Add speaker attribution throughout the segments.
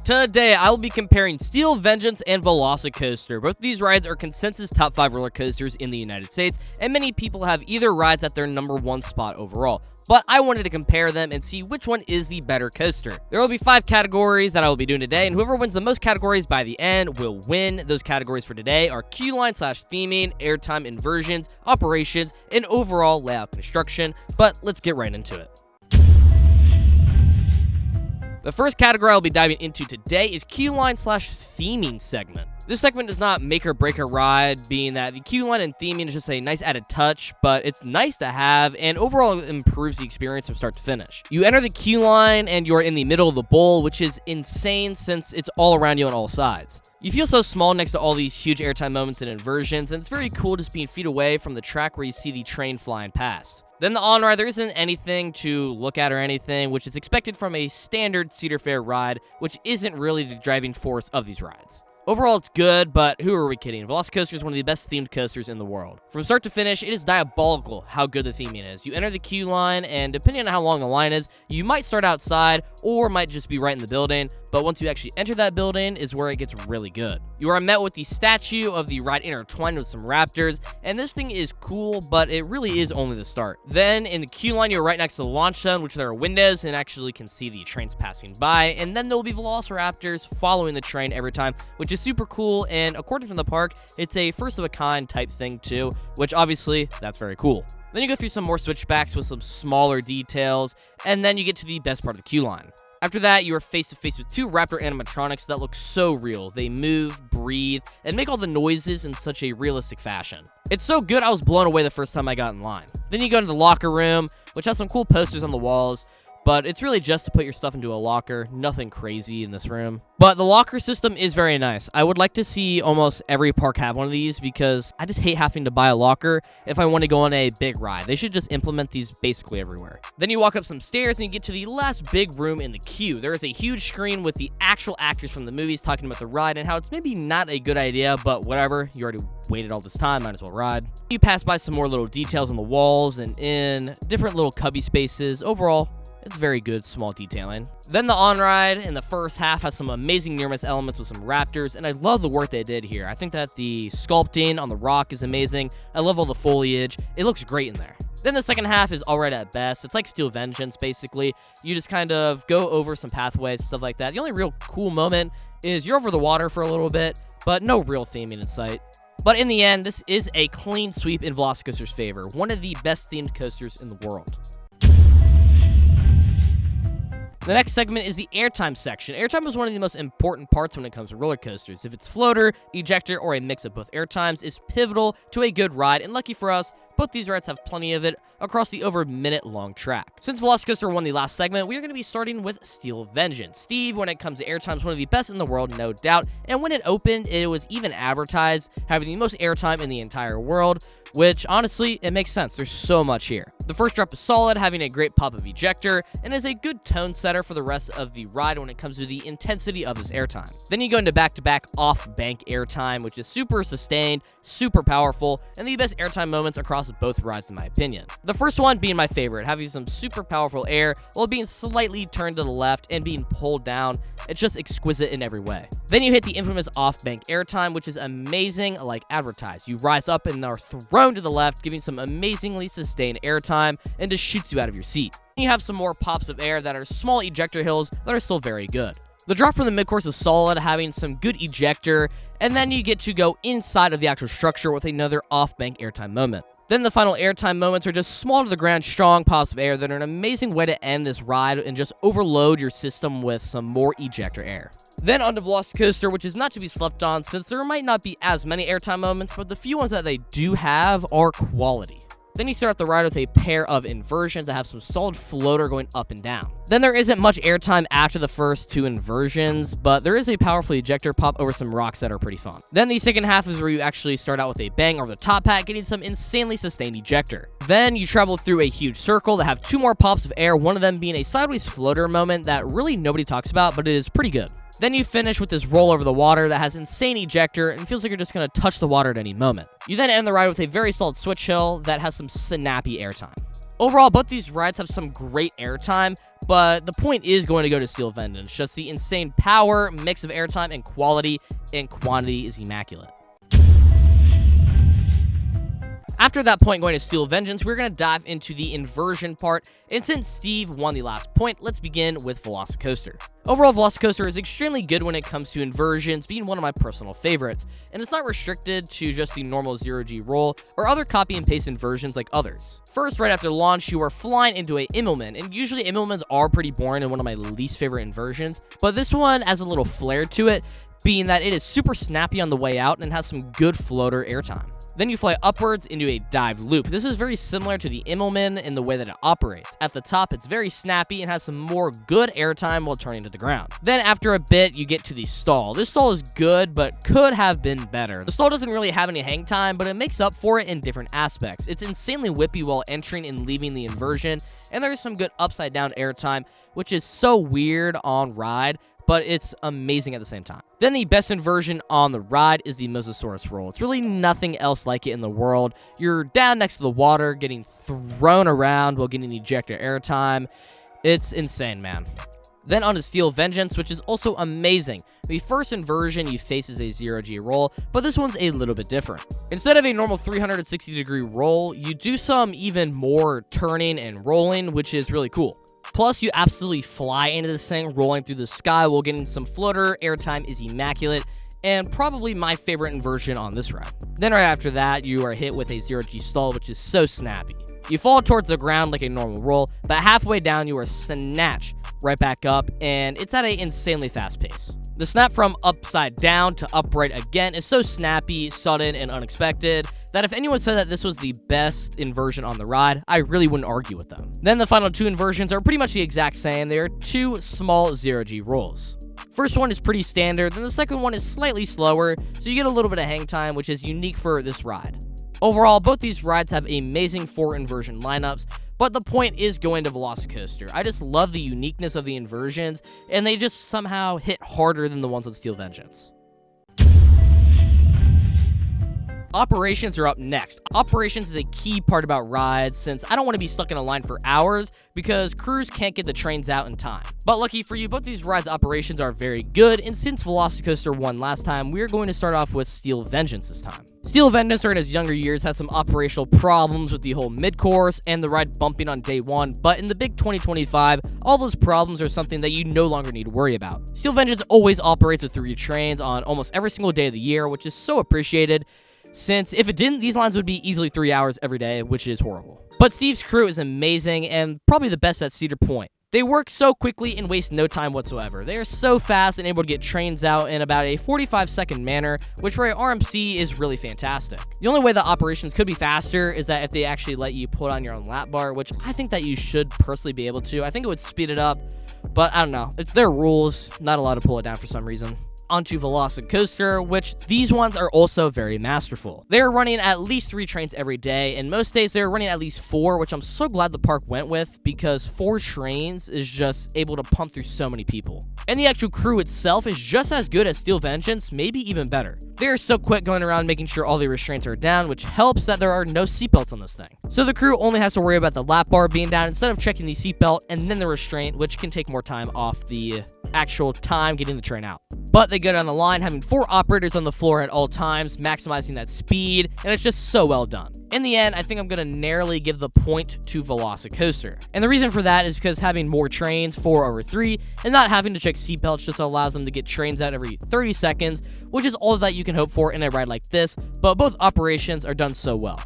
Speaker 1: Today, I will be comparing Steel Vengeance and Velocicoaster. Both of these rides are consensus top 5 roller coasters in the United States, and many people have either rides at their #1 spot overall. But I wanted to compare them and see which one is the better coaster. There will be 5 categories that I will be doing today, and whoever wins the most categories by the end will win. Those categories for today are queue line / theming, airtime, inversions, operations, and overall layout construction. But let's get right into it. The first category I'll be diving into today is queue line / theming segment. This segment does not make or break a ride, being that the queue line and theming is just a nice added touch, but it's nice to have and overall improves the experience from start to finish. You enter the queue line and you're in the middle of the bowl, which is insane since it's all around you on all sides. You feel so small next to all these huge airtime moments and inversions, and it's very cool just being feet away from the track where you see the train flying past. Then the on-ride, there isn't anything to look at or anything, which is expected from a standard Cedar Fair ride, which isn't really the driving force of these rides. Overall, it's good, but who are we kidding? Velocicoaster is one of the best themed coasters in the world. From start to finish, it is diabolical how good the theming is. You enter the queue line, and depending on how long the line is, you might start outside or might just be right in the building, but once you actually enter that building is where it gets really good. You are met with the statue of the ride intertwined with some raptors, and this thing is cool, but it really is only the start. Then, in the queue line, you're right next to the launch zone, which there are windows and actually can see the trains passing by, and then there will be velociraptors following the train every time, which is super cool, and according to the park, it's a first-of-a-kind type thing too, which obviously, that's very cool. Then you go through some more switchbacks with some smaller details, and then you get to the best part of the queue line. After that, you are face-to-face with 2 raptor animatronics that look so real. They move, breathe, and make all the noises in such a realistic fashion. It's so good, I was blown away the first time I got in line. Then you go into the locker room, which has some cool posters on the walls, but it's really just to put your stuff into a locker. Nothing crazy in this room. But the locker system is very nice. I would like to see almost every park have one of these because I just hate having to buy a locker if I want to go on a big ride. They should just implement these basically everywhere. Then you walk up some stairs and you get to the last big room in the queue. There is a huge screen with the actual actors from the movies talking about the ride and how it's maybe not a good idea, but whatever. You already waited all this time, might as well ride. You pass by some more little details on the walls and in different little cubby spaces. Overall, it's very good, small detailing. Then the on-ride in the first half has some amazing near-miss elements with some raptors, and I love the work they did here. I think that the sculpting on the rock is amazing. I love all the foliage. It looks great in there. Then the second half is alright at best. It's like Steel Vengeance, basically. You just kind of go over some pathways and stuff like that. The only real cool moment is you're over the water for a little bit, but no real theming in sight. But in the end, this is a clean sweep in Velocicoaster's favor. One of the best themed coasters in the world. The next segment is the airtime section. Airtime is one of the most important parts when it comes to roller coasters. If it's floater, ejector, or a mix of both airtimes, is pivotal to a good ride, and lucky for us, both these rides have plenty of it across the over minute-long track. Since Velocicoaster won the last segment, we are going to be starting with Steel Vengeance. Steve, when it comes to airtime, is one of the best in the world, no doubt, and when it opened, it was even advertised having the most airtime in the entire world, which, honestly, it makes sense. There's so much here. The first drop is solid, having a great pop of ejector, and is a good tone setter for the rest of the ride when it comes to the intensity of this airtime. Then you go into back-to-back off-bank airtime, which is super sustained, super powerful, and the best airtime moments across both rides in my opinion. The first one being my favorite, having some super powerful air while being slightly turned to the left and being pulled down. It's just exquisite in every way. Then you hit the infamous off-bank airtime, which is amazing like advertised. You rise up and are thrown to the left, giving some amazingly sustained airtime and just shoots you out of your seat. You have some more pops of air that are small ejector hills that are still very good. The drop from the mid-course is solid, having some good ejector, and then you get to go inside of the actual structure with another off-bank airtime moment. Then the final airtime moments are just small to the ground, strong pops of air that are an amazing way to end this ride and just overload your system with some more ejector air. Then onto Velocicoaster, which is not to be slept on since there might not be as many airtime moments, but the few ones that they do have are quality. Then you start off the ride with a pair of inversions that have some solid floater going up and down. Then there isn't much airtime after the first 2 inversions, but there is a powerful ejector pop over some rocks that are pretty fun. Then the second half is where you actually start out with a bang over the top hat, getting some insanely sustained ejector. Then you travel through a huge circle that have 2 more pops of air, one of them being a sideways floater moment that really nobody talks about, but it is pretty good. Then you finish with this roll over the water that has insane ejector and feels like you're just going to touch the water at any moment. You then end the ride with a very solid switch hill that has some snappy airtime. Overall, both these rides have some great airtime, but the point is going to go to Steel Vengeance. Just the insane power, mix of airtime, and quality and quantity is immaculate. After that point going to Steel Vengeance, we're going to dive into the inversion part, and since Steve won the last point, let's begin with Velocicoaster. Overall, Velocicoaster is extremely good when it comes to inversions, being one of my personal favorites, and it's not restricted to just the normal 0G roll or other copy and paste inversions like others. First, right after launch, you are flying into a Immelman, and usually Immelmans are pretty boring and one of my least favorite inversions, but this one has a little flair to it, being that it is super snappy on the way out and has some good floater airtime. Then you fly upwards into a dive loop. This is very similar to the Immelman in the way that it operates. At the top, it's very snappy and has some more good airtime while turning to the ground. Then after a bit, you get to the stall. This stall is good, but could have been better. The stall doesn't really have any hang time, but it makes up for it in different aspects. It's insanely whippy while entering and leaving the inversion, and there's some good upside down airtime, which is so weird on ride, but it's amazing at the same time. Then the best inversion on the ride is the Mosasaurus roll. It's really nothing else like it in the world. You're down next to the water, getting thrown around while getting ejector airtime. It's insane, man. Then on to Steel Vengeance, which is also amazing. The first inversion you face is a 0G roll, but this one's a little bit different. Instead of a normal 360-degree roll, you do some even more turning and rolling, which is really cool. Plus, you absolutely fly into this thing, rolling through the sky while getting some floater. Airtime is immaculate, and probably my favorite inversion on this ride. Then right after that, you are hit with a 0G stall, which is so snappy. You fall towards the ground like a normal roll, but halfway down, you are snatched right back up, and it's at an insanely fast pace. The snap from upside down to upright again is so snappy, sudden, and unexpected that if anyone said that this was the best inversion on the ride, I really wouldn't argue with them. Then the final two inversions are pretty much the exact same. They are two small 0G rolls. First one is pretty standard, then the second one is slightly slower, so you get a little bit of hang time, which is unique for this ride. Overall, both these rides have amazing 4 inversion lineups, but the point is going to Velocicoaster. I just love the uniqueness of the inversions, and they just somehow hit harder than the ones on Steel Vengeance. Operations are up next. Operations is a key part about rides since I don't want to be stuck in a line for hours because crews can't get the trains out in time. But lucky for you, both these rides' operations are very good, and since Velocicoaster won last time, we're going to start off with Steel Vengeance this time. Steel Vengeance in his younger years had some operational problems with the whole mid-course and the ride bumping on day 1, but in the big 2025, all those problems are something that you no longer need to worry about. Steel Vengeance always operates with 3 trains on almost every single day of the year, which is so appreciated, since if it didn't, these lines would be easily 3 hours every day, which is horrible. But Steve's crew is amazing and probably the best at Cedar Point. They work so quickly and waste no time whatsoever. They are so fast and able to get trains out in about a 45-second manner, which for a RMC is really fantastic. The only way that operations could be faster is that if they actually let you put on your own lap bar, which I think that you should personally be able to. I think it would speed it up, but I don't know. It's their rules. Not allowed to pull it down for some reason. Onto Velocicoaster, which these ones are also very masterful. They're running at least 3 trains every day, and most days they're running at least 4, which I'm so glad the park went with because 4 trains is just able to pump through so many people. And the actual crew itself is just as good as Steel Vengeance, maybe even better. They are so quick going around making sure all the restraints are down, which helps that there are no seatbelts on this thing. So the crew only has to worry about the lap bar being down instead of checking the seatbelt and then the restraint, which can take more time off the actual time getting the train out. But they go down the line having 4 operators on the floor at all times, maximizing that speed, and it's just so well done. In the end, I think I'm going to narrowly give the point to Velocicoaster. And the reason for that is because having more trains, 4 over 3, and not having to check seatbelts just allows them to get trains out every 30 seconds, which is all that you can hope for in a ride like this, but both operations are done so well.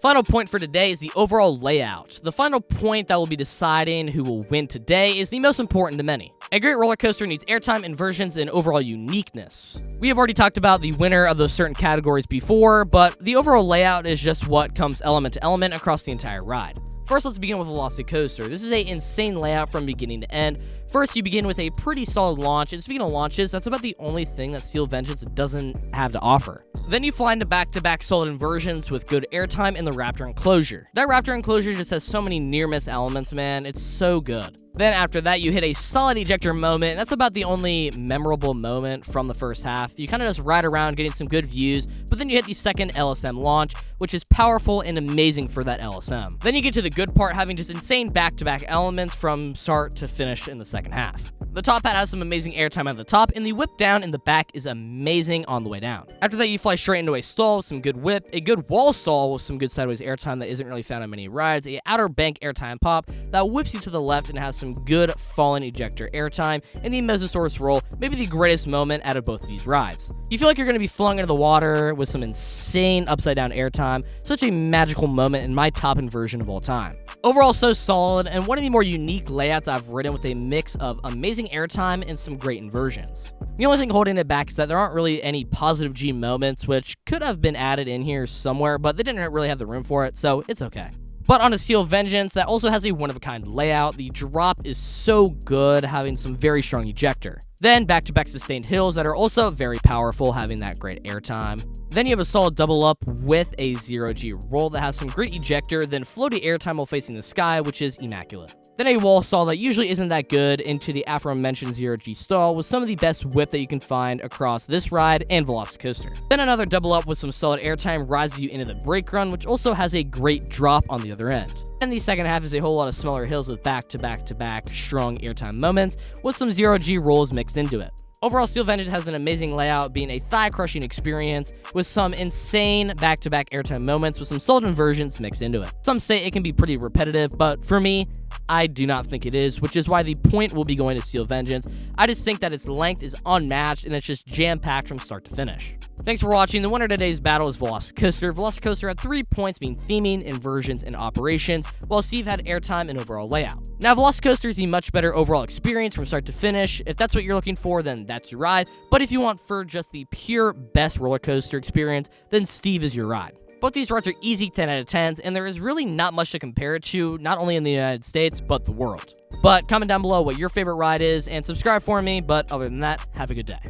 Speaker 1: Final point for today is the overall layout. The final point that will be deciding who will win today is the most important to many. A great roller coaster needs airtime, inversions, and overall uniqueness. We have already talked about the winner of those certain categories before, but the overall layout is just what comes element to element across the entire ride. First, let's begin with Velocicoaster. This is an insane layout from beginning to end. First, you begin with a pretty solid launch, and speaking of launches, that's about the only thing that Steel Vengeance doesn't have to offer. Then you fly into back-to-back solid inversions with good airtime in the Raptor enclosure. That Raptor enclosure just has so many near-miss elements, man. It's so good. Then after that, you hit a solid ejector moment. That's about the only memorable moment from the first half. You kind of just ride around getting some good views, but then you hit the second LSM launch, which is powerful and amazing for that LSM. Then you get to the good part, having just insane back-to-back elements from start to finish in the second half. The top hat has some amazing airtime at the top, and the whip down in the back is amazing on the way down. After that, you fly straight into a stall with some good whip, a good wall stall with some good sideways airtime that isn't really found on many rides, a outer bank airtime pop that whips you to the left and has some good fallen ejector airtime, and the Mesosaurus roll, maybe the greatest moment out of both of these rides. You feel like you're going to be flung into the water with some insane upside down airtime, such a magical moment in my top inversion of all time. Overall, so solid, and one of the more unique layouts I've ridden with a mix of amazing airtime and some great inversions. The only thing holding it back is that there aren't really any positive G moments, which could have been added in here somewhere, but they didn't really have the room for it, so it's okay. But on a Steel Vengeance, that also has a one-of-a-kind layout. The drop is so good, having some very strong ejector. Then back-to-back sustained hills that are also very powerful, having that great airtime. Then you have a solid double up with a 0G roll that has some great ejector, then floaty airtime while facing the sky, which is immaculate. Then a wall stall that usually isn't that good into the aforementioned 0G stall with some of the best whip that you can find across this ride and Velocicoaster. Then another double up with some solid airtime rises you into the brake run, which also has a great drop on the other end. And the second half is a whole lot of smaller hills with back-to-back-to-back strong airtime moments with some 0G rolls mixed into it. Overall, Steel Vengeance has an amazing layout, being a thigh-crushing experience with some insane back-to-back airtime moments with some solid inversions mixed into it. Some say it can be pretty repetitive, but for me, I do not think it is, which is why the point will be going to Steel Vengeance. I just think that its length is unmatched and it's just jam-packed from start to finish. Thanks for watching. The winner of today's battle is Velocicoaster. Velocicoaster had 3 points, being theming, inversions, and operations, while Steve had airtime and overall layout. Now, Velocicoaster is a much better overall experience from start to finish. If that's what you're looking for, then that's your ride. But if you want for just the pure best roller coaster experience, then Steve is your ride. Both these rides are easy 10 out of 10s, and there is really not much to compare it to, not only in the United States, but the world. But comment down below what your favorite ride is, and subscribe for me, but other than that, have a good day.